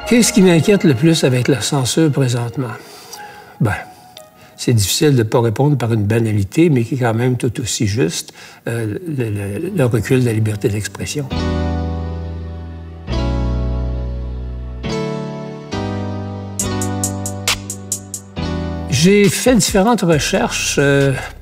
Qu'est-ce qui m'inquiète le plus avec la censure présentement? Ben, c'est difficile de ne pas répondre par une banalité, mais qui est quand même tout aussi juste, le recul de la liberté d'expression. J'ai fait différentes recherches,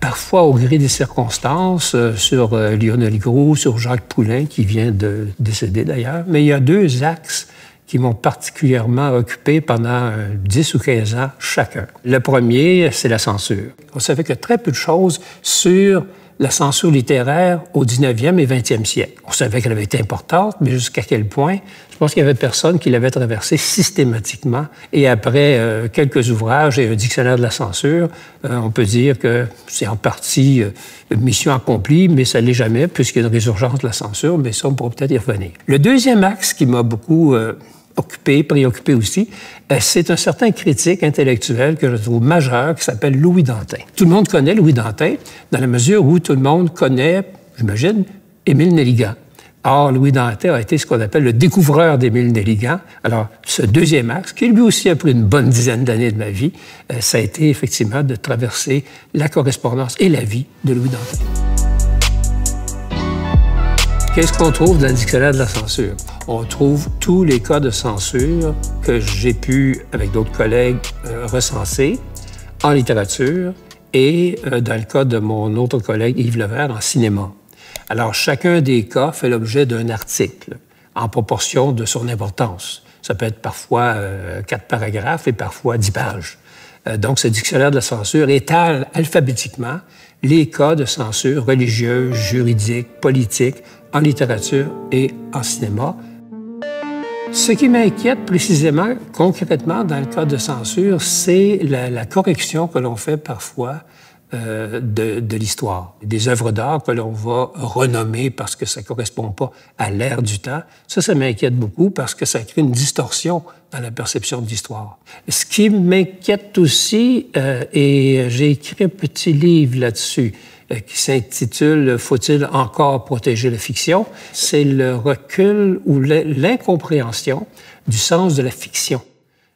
parfois au gré des circonstances, sur Lionel Groulx, sur Jacques Poulain, qui vient de décéder d'ailleurs. Mais il y a deux axes qui m'ont particulièrement occupé pendant 10 ou 15 ans chacun. Le premier, c'est la censure. On savait que très peu de choses sur la censure littéraire au 19e et 20e siècle. On savait qu'elle avait été importante, mais jusqu'à quel point? Je pense qu'il y avait personne qui l'avait traversée systématiquement. Et après quelques ouvrages et un dictionnaire de la censure, on peut dire que c'est en partie mission accomplie, mais ça ne l'est jamais, puisqu'il y a une résurgence de la censure, mais ça, on pourra peut-être y revenir. Le deuxième axe qui m'a beaucoup préoccupé aussi, c'est un certain critique intellectuel que je trouve majeur qui s'appelle Louis Dantin. Tout le monde connaît Louis Dantin dans la mesure où tout le monde connaît, j'imagine, Émile Nelligan. Or, Louis Dantin a été ce qu'on appelle le découvreur d'Émile Nelligan. Alors, ce deuxième axe, qui lui aussi a pris une bonne dizaine d'années de ma vie, ça a été effectivement de traverser la correspondance et la vie de Louis Dantin. Qu'est-ce qu'on trouve dans le dictionnaire de la censure? On trouve tous les cas de censure que j'ai pu, avec d'autres collègues, recenser en littérature et, dans le cas de mon autre collègue Yves Levert, en cinéma. Alors, chacun des cas fait l'objet d'un article en proportion de son importance. Ça peut être parfois 4 paragraphes et parfois 10 pages. Donc, ce dictionnaire de la censure étale alphabétiquement les cas de censure religieuse, juridique, politique, en littérature et en cinéma. Ce qui m'inquiète précisément, concrètement, dans le cas de censure, c'est la correction que l'on fait parfois de l'histoire. Des œuvres d'art que l'on va renommer parce que ça ne correspond pas à l'ère du temps. Ça m'inquiète beaucoup parce que ça crée une distorsion dans la perception de l'histoire. Ce qui m'inquiète aussi, et j'ai écrit un petit livre là-dessus, qui s'intitule « Faut-il encore protéger la fiction ?» c'est le recul ou l'incompréhension du sens de la fiction,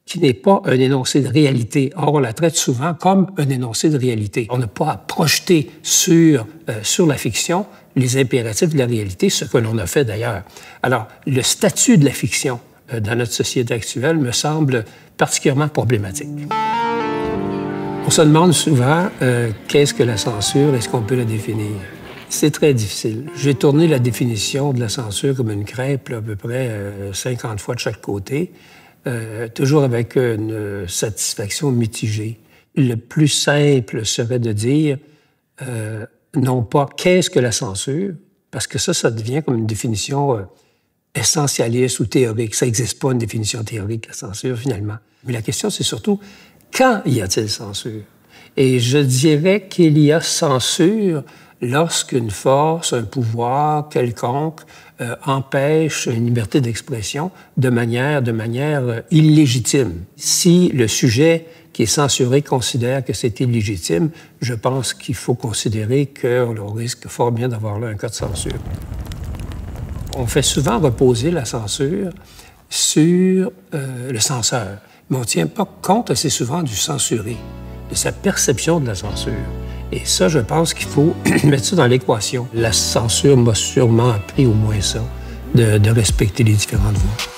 qui n'est pas un énoncé de réalité. Or, on la traite souvent comme un énoncé de réalité. On n'a pas à projeter sur la fiction les impératifs de la réalité, ce que l'on a fait d'ailleurs. Alors, le statut de la fiction dans notre société actuelle me semble particulièrement problématique. On se demande souvent qu'est-ce que la censure, est-ce qu'on peut la définir? C'est très difficile. J'ai tourné la définition de la censure comme une crêpe, là, à peu près 50 fois de chaque côté, toujours avec une satisfaction mitigée. Le plus simple serait de dire non pas qu'est-ce que la censure, parce que ça devient comme une définition essentialiste ou théorique. Ça n'existe pas une définition théorique de la censure, finalement. Mais la question, c'est surtout quand y a-t-il censure? Et je dirais qu'il y a censure lorsqu'une force, un pouvoir quelconque empêche une liberté d'expression de manière illégitime. Si le sujet qui est censuré considère que c'est illégitime, je pense qu'il faut considérer qu'on risque fort bien d'avoir là un cas de censure. On fait souvent reposer la censure sur le censeur. Mais on ne tient pas compte assez souvent du censuré, de sa perception de la censure. Et ça, je pense qu'il faut mettre ça dans l'équation. La censure m'a sûrement appris au moins ça, de respecter les différentes voix.